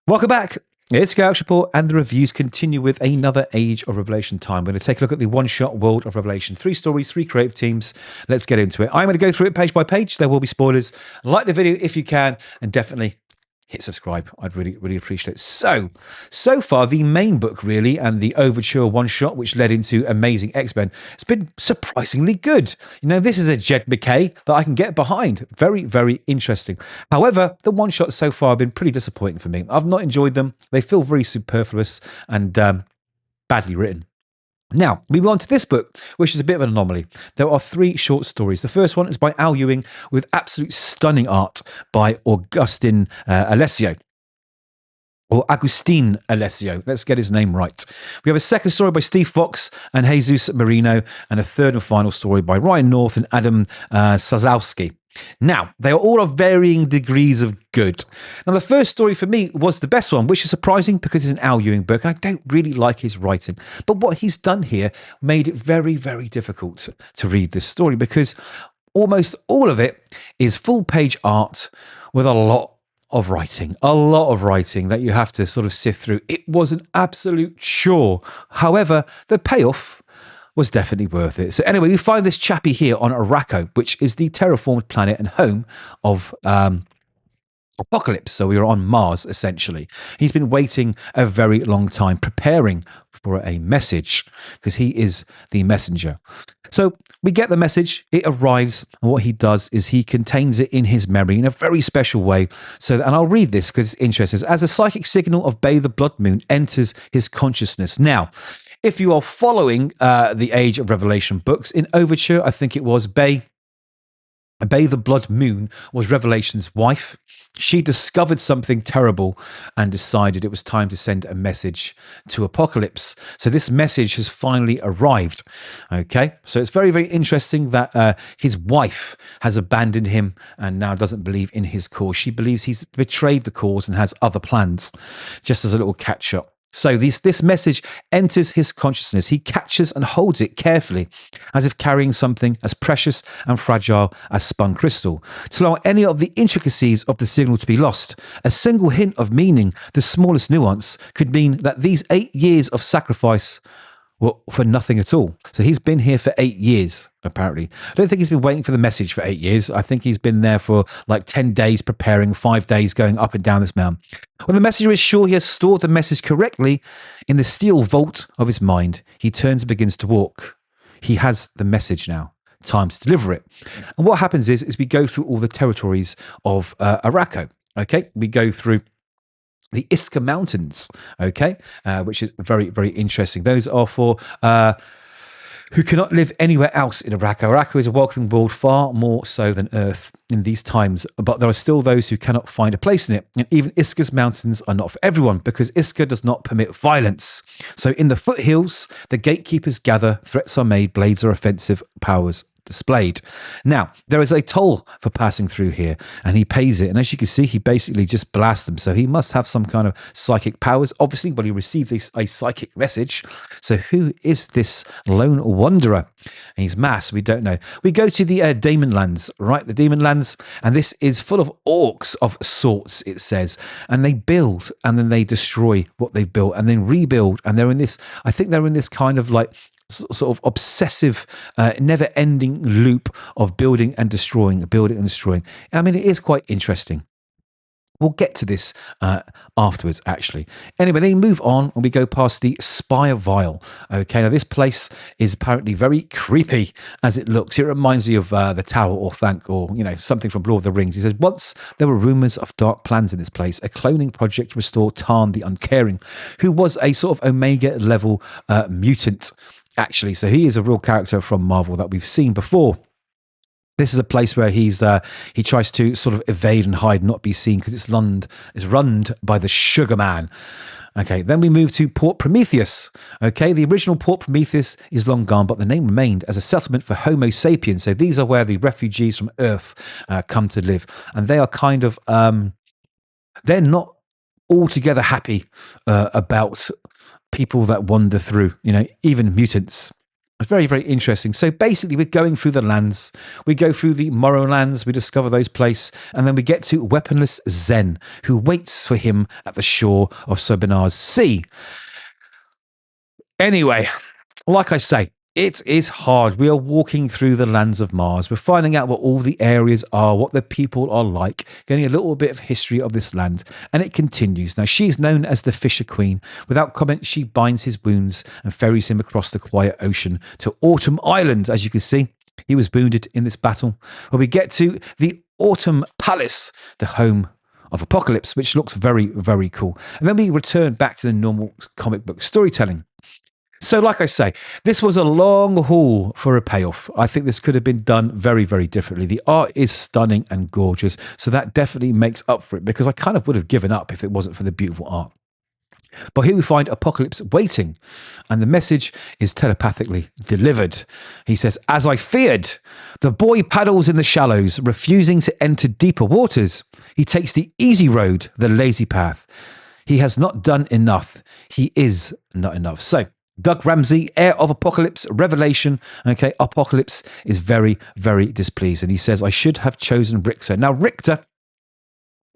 Welcome back. It's Kovacs Report, and the reviews continue with another Age of Revelation time. We're going to take a look at the one-shot World of Revelation. 3 stories, 3 creative teams. Let's get into it. I'm going to go through it page by page. There will be spoilers. Like the video if you can, and definitely hit subscribe. I'd really appreciate it. So far, the main book, really, and the Overture one-shot, which led into Amazing X-Men, it's been surprisingly good. You know, this is a Jed MacKay that I can get behind. Very interesting. However, the one-shots so far have been pretty disappointing for me. I've not enjoyed them. They feel very superfluous and badly written. Now, we move on to this book, which is a bit of an anomaly. There are 3 short stories. The first one is by Al Ewing with absolute stunning art by Agustin Alessio. Or Agustin Alessio. Let's get his name right. We have a second story by Steve Fox and Jesus Marino, and a third and final story by Ryan North and Adam Sazowski. Now, they are all of varying degrees of good. Now, the first story for me was the best one, which is surprising because it's an Al Ewing book, and I don't really like his writing. But what he's done here made it very difficult to read this story, because almost all of it is full-page art with a lot of writing that you have to sort of sift through. It was an absolute chore. However, the payoff was definitely worth it. So anyway, we find this chappie here on Araco, which is the terraformed planet and home of Apocalypse. So we are on Mars, essentially. He's been waiting a very long time, preparing for a message, because he is the messenger. So we get the message, it arrives, and what he does is he contains it in his memory in a very special way. So, and I'll read this because it's interesting. As a psychic signal of Bay the Blood Moon enters his consciousness. Now, if you are following the Age of Revelation books, in Overture, I think it was Bay the Blood Moon was Revelation's wife. She discovered something terrible and decided it was time to send a message to Apocalypse. So this message has finally arrived. Okay, so it's very interesting that his wife has abandoned him and now doesn't believe in his cause. She believes he's betrayed the cause and has other plans, just as a little catch-up. So this message enters his consciousness. He catches and holds it carefully, as if carrying something as precious and fragile as spun crystal. To allow any of the intricacies of the signal to be lost, a single hint of meaning, the smallest nuance, could mean that these 8 years of sacrifice were for nothing at all. So he's been here for 8 years, apparently. I don't think he's been waiting for the message for 8 years. I think he's been there for like 10 days preparing, 5 days going up and down this mountain. When the messenger is sure he has stored the message correctly in the steel vault of his mind, he turns and begins to walk. He has the message now. Time to deliver it. And what happens is we go through all the territories of Araco. Okay, we go through the Iska Mountains, okay, which is very interesting. Those are for who cannot live anywhere else in Araco. Araco is a welcoming world, far more so than Earth in these times, but there are still those who cannot find a place in it. And even Iska's mountains are not for everyone, because Iska does not permit violence. So in the foothills, the gatekeepers gather, threats are made, blades are offensive, powers displayed. Now, there is a toll for passing through here, and he pays it. And as you can see, he basically just blasts them. So he must have some kind of psychic powers, obviously, but he receives a psychic message. So who is this lone wanderer? And he's mass, we don't know. We go to the Demon Lands, right? The Demon Lands, and this is full of orcs of sorts, it says. And they build, and then they destroy what they've built, and then rebuild. And they're in this, I think they're in this kind of like sort of obsessive, never-ending loop of building and destroying. I mean, it is quite interesting. We'll get to this afterwards, actually. Anyway, they move on, and we go past the Spire Vial. Okay, now this place is apparently very creepy as it looks. It reminds me of the Tower or something from Lord of the Rings. He says, once there were rumours of dark plans in this place, a cloning project to restore Tarn the Uncaring, who was a sort of Omega-level mutant, actually. So he is a real character from Marvel that we've seen before. This is a place where he tries to sort of evade and hide, not be seen, because it's run by the Sugar Man. Okay, then we move to Port Prometheus. Okay, the original Port Prometheus is long gone, but the name remained as a settlement for Homo sapiens. So these are where the refugees from Earth come to live, and they are kind of they're not altogether happy about people that wander through, even mutants. It's very, very interesting. So basically, we're going through the lands. We go through the Morrowlands. We discover those places. And then we get to weaponless Zen, who waits for him at the shore of Sobinar's Sea. Anyway, like I say, it is hard. We are walking through the lands of Mars. We're finding out what all the areas are, what the people are like, getting a little bit of history of this land. And it continues. Now, she is known as the Fisher Queen. Without comment, she binds his wounds and ferries him across the quiet ocean to Autumn Island. As you can see, he was wounded in this battle. Where we get to the Autumn Palace, the home of Apocalypse, which looks very, very cool. And then we return back to the normal comic book storytelling. So, like I say, this was a long haul for a payoff. I think this could have been done very, very differently. The art is stunning and gorgeous, so that definitely makes up for it, because I kind of would have given up if it wasn't for the beautiful art. But here we find Apocalypse waiting, and the message is telepathically delivered. He says, "As I feared, the boy paddles in the shallows, refusing to enter deeper waters. He takes the easy road, the lazy path. He has not done enough. He is not enough." So, Doug Ramsey, heir of Apocalypse, Revelation. Okay, Apocalypse is very, very displeased. And he says, "I should have chosen Richter." Now, Richter,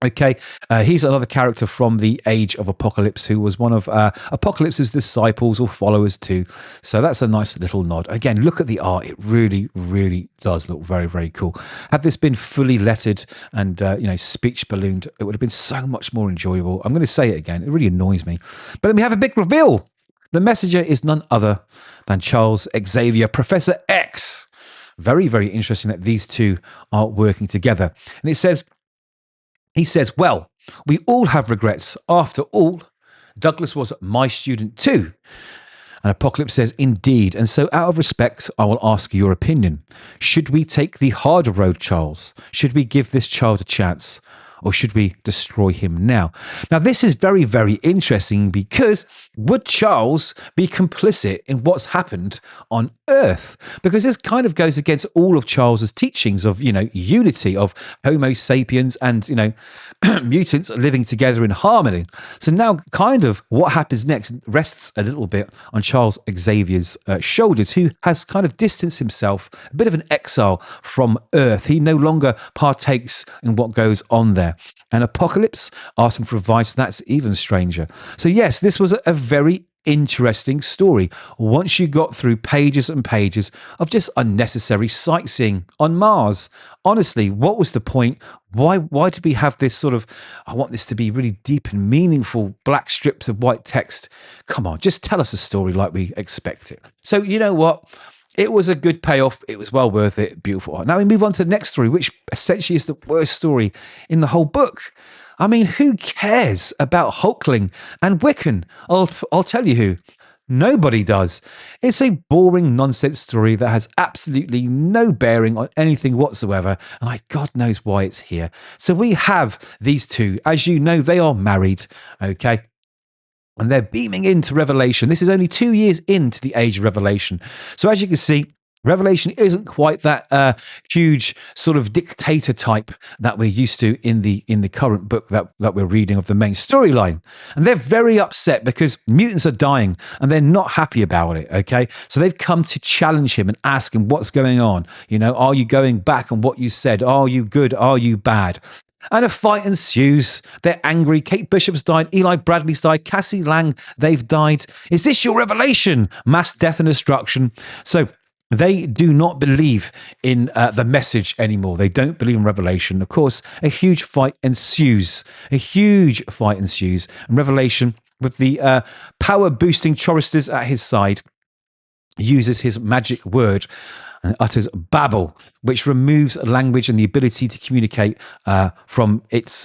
okay, he's another character from the Age of Apocalypse who was one of Apocalypse's disciples or followers too. So that's a nice little nod. Again, look at the art. It really, really does look very, very cool. Had this been fully lettered and, speech ballooned, it would have been so much more enjoyable. I'm going to say it again. It really annoys me. But then we have a big reveal. The messenger is none other than Charles Xavier, Professor X. Very, very interesting that these two are working together. And he says, "Well, we all have regrets. After all, Douglas was my student too." And Apocalypse says, "Indeed. And so out of respect, I will ask your opinion. Should we take the harder road, Charles? Should we give this child a chance? Or should we destroy him now?" Now, this is very, very interesting, because would Charles be complicit in what's happened on Earth? Because this kind of goes against all of Charles's teachings of, unity, of Homo sapiens and, mutants living together in harmony. So now kind of what happens next rests a little bit on Charles Xavier's shoulders, who has kind of distanced himself, a bit of an exile from Earth. He no longer partakes in what goes on there. And Apocalypse asks him for advice. That's even stranger. So yes, this was a very interesting story. Once you got through pages and pages of just unnecessary sightseeing on Mars. Honestly, what was the point? Why did we have this sort of, I want this to be really deep and meaningful, black strips of white text? Come on, just tell us a story like we expect it. So you know what? It was a good payoff. It was well worth it. Beautiful art. Now we move on to the next story, which essentially is the worst story in the whole book. I mean, who cares about Hulkling and Wiccan? I'll tell you who. Nobody does. It's a boring nonsense story that has absolutely no bearing on anything whatsoever. And God knows why it's here. So we have these two. As you know, they are married. Okay. And they're beaming into Revelation. This is only 2 years into the Age of Revelation. So as you can see, Revelation isn't quite that huge sort of dictator type that we're used to in the current book that we're reading of the main storyline. And they're very upset because mutants are dying and they're not happy about it, okay? So they've come to challenge him and ask him what's going on. Are you going back on what you said? Are you good? Are you bad? And a fight ensues. They're angry. Kate Bishop's died. Eli Bradley's died. Cassie Lang, they've died. Is this your revelation? Mass death and destruction. So they do not believe in the message anymore. They don't believe in Revelation. Of course, a huge fight ensues. And Revelation, with the power-boosting choristers at his side, uses his magic word and utters babble, which removes language and the ability to communicate from its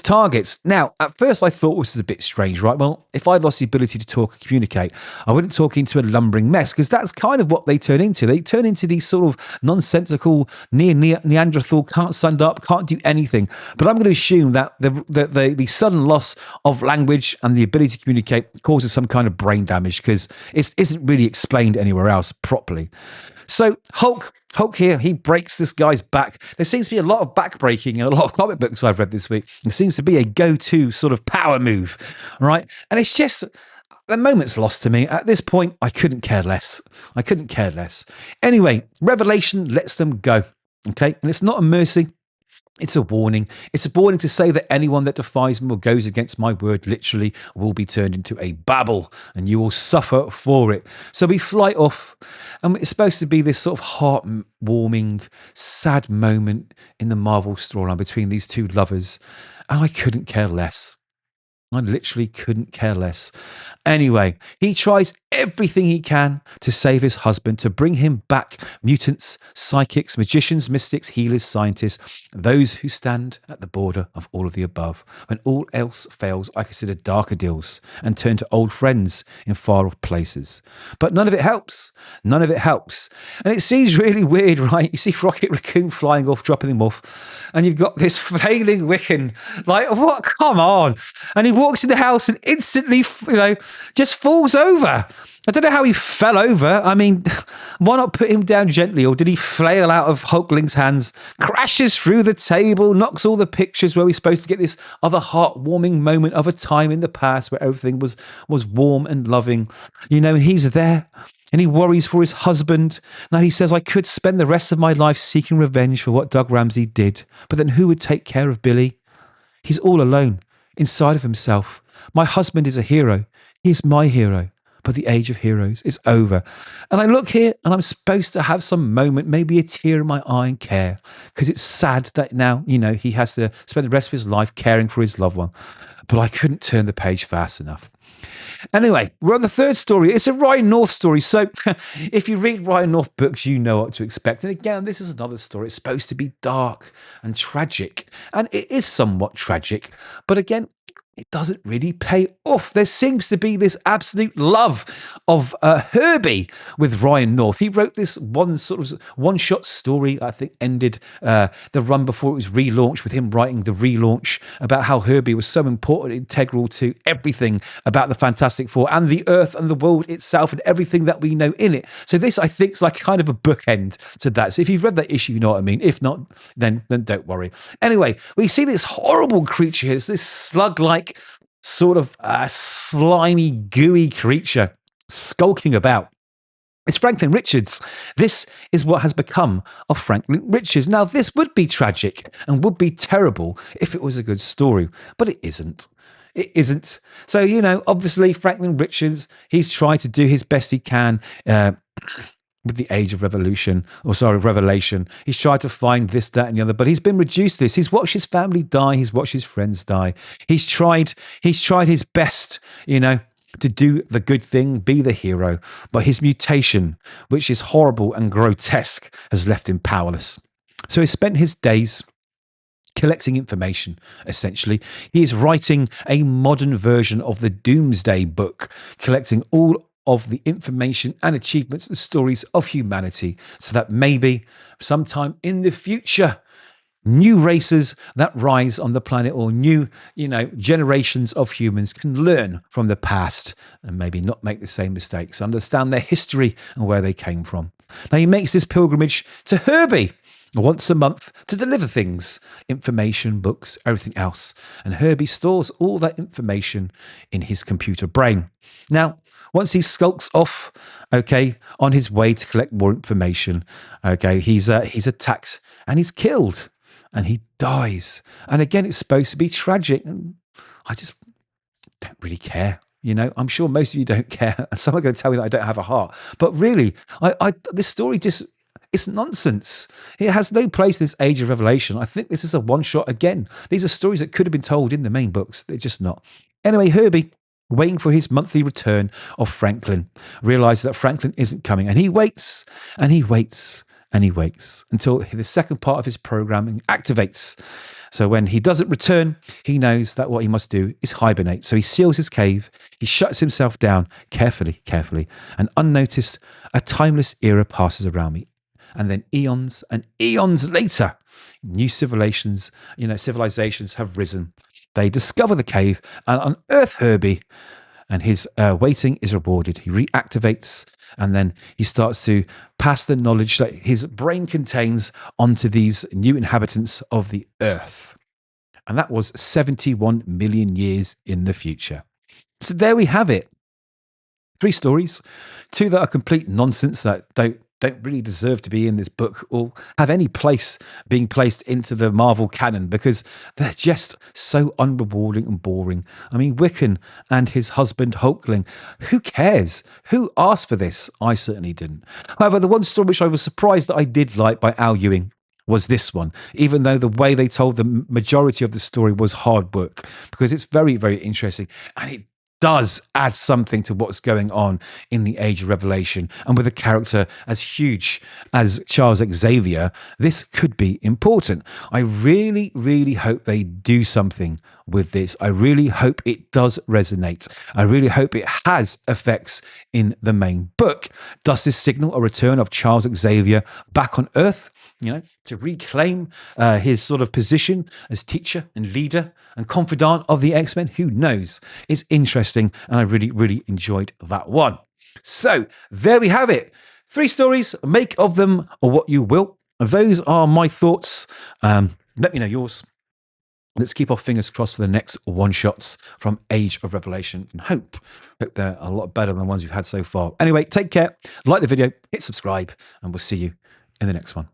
targets. Now, at first I thought this was a bit strange, right? Well, if I lost the ability to talk and communicate, I wouldn't talk into a lumbering mess, because that's kind of what they turn into. They turn into these sort of nonsensical Neanderthal, can't stand up, can't do anything. But I'm going to assume that the sudden loss of language and the ability to communicate causes some kind of brain damage, because it isn't really explained anywhere else properly. So Hulk here, he breaks this guy's back. There seems to be a lot of back breaking in a lot of comic books I've read this week. It seems to be a go-to sort of power move, right? And it's just, the moment's lost to me. At this point, I couldn't care less. I couldn't care less. Anyway, Revelation lets them go. Okay. And it's not a mercy. It's a warning. It's a warning to say that anyone that defies me or goes against my word literally will be turned into a Babel and you will suffer for it. So we fly off, and it's supposed to be this sort of heart-warming, sad moment in the Marvel storyline between these two lovers. And I couldn't care less. I literally couldn't care less. Anyway, he tries everything he can to save his husband, to bring him back. Mutants, psychics, magicians, mystics, healers, scientists, those who stand at the border of all of the above. When all else fails, I consider darker deals and turn to old friends in far off places. But none of it helps. None of it helps. And it seems really weird, right? You see Rocket Raccoon flying off, dropping him off, and you've got this flailing Wiccan. Like, what? Come on. And he walks in the house and instantly, just falls over. I don't know how he fell over. I mean, why not put him down gently? Or did he flail out of Hulkling's hands, crashes through the table, knocks all the pictures where we're supposed to get this other heartwarming moment of a time in the past where everything was warm and loving, and he's there. And he worries for his husband. Now he says, I could spend the rest of my life seeking revenge for what Doug Ramsey did. But then who would take care of Billy? He's all alone, inside of himself. My husband is a hero. He's my hero. But the age of heroes is over. And I look here and I'm supposed to have some moment, maybe a tear in my eye and care. Because it's sad that now, he has to spend the rest of his life caring for his loved one. But I couldn't turn the page fast enough. Anyway, we're on the third story. It's a Ryan North story. So if you read Ryan North books, you know what to expect. And again, this is another story. It's supposed to be dark and tragic. And it is somewhat tragic. But again, it doesn't really pay off. There seems to be this absolute love of Herbie with Ryan North. He wrote this one-shot story, I think ended the run before it was relaunched, with him writing the relaunch about how Herbie was so important, integral to everything about the Fantastic Four and the Earth and the world itself and everything that we know in it. So this, I think, is like kind of a bookend to that. So if you've read that issue, you know what I mean. If not, then don't worry. Anyway, we see this horrible creature here, this slug-like sort of slimy, gooey creature skulking about. It's Franklin Richards. This is what has become of Franklin Richards. Now, this would be tragic and would be terrible if it was a good story, but it isn't. It isn't. So, obviously, Franklin Richards, he's tried to do his best he can with the age of revelation. He's tried to find this, that, and the other, but he's been reduced to this. He's watched his family die. He's watched his friends die. He's tried his best, to do the good thing, be the hero. But his mutation, which is horrible and grotesque, has left him powerless. So he spent his days collecting information, essentially. He is writing a modern version of the Doomsday Book, collecting all of the information and achievements and stories of humanity, so that maybe sometime in the future, new races that rise on the planet, or new, generations of humans, can learn from the past and maybe not make the same mistakes, understand their history and where they came from. Now he makes this pilgrimage to Herbie once a month to deliver things, information, books, everything else. And Herbie stores all that information in his computer brain. Now, once he skulks off, on his way to collect more information, he's attacked and he's killed and he dies. And again, it's supposed to be tragic. And I just don't really care. I'm sure most of you don't care. And some are going to tell me that I don't have a heart. But really, this story it's nonsense. It has no place in this age of revelation. I think this is a one-shot again. These are stories that could have been told in the main books. They're just not. Anyway, Herbie, waiting for his monthly return of Franklin, realizes that Franklin isn't coming. And he waits and he waits and he waits until the second part of his programming activates. So when he doesn't return, he knows that what he must do is hibernate. So he seals his cave. He shuts himself down carefully. And unnoticed, a timeless era passes around me. And then eons and eons later, new civilizations have risen. They discover the cave and unearth Herbie, and his waiting is rewarded. He reactivates, and then he starts to pass the knowledge that his brain contains onto these new inhabitants of the Earth. And that was 71 million years in the future. So there we have it. 3 stories, 2 that are complete nonsense that don't really deserve to be in this book or have any place being placed into the Marvel canon because they're just so unrewarding and boring. I mean, Wiccan and his husband Hulkling, who cares? Who asked for this? I certainly didn't. However, the one story which I was surprised that I did like by Al Ewing was this one, even though the way they told the majority of the story was hard work, because it's very, very interesting and it does add something to what's going on in the Age of Revelation. And with a character as huge as Charles Xavier, this could be important. I really, really hope they do something with this. I really hope it does resonate. I really hope it has effects in the main book. Does this signal a return of Charles Xavier back on Earth? To reclaim his sort of position as teacher and leader and confidant of the X-Men. Who knows? It's interesting, and I really, really enjoyed that one. So there we have it. 3 stories. Make of them what you will. Those are my thoughts. Let me know yours. Let's keep our fingers crossed for the next one-shots from Age of Revelation and hope they're a lot better than the ones we've had so far. Anyway, take care. Like the video, hit subscribe, and we'll see you in the next one.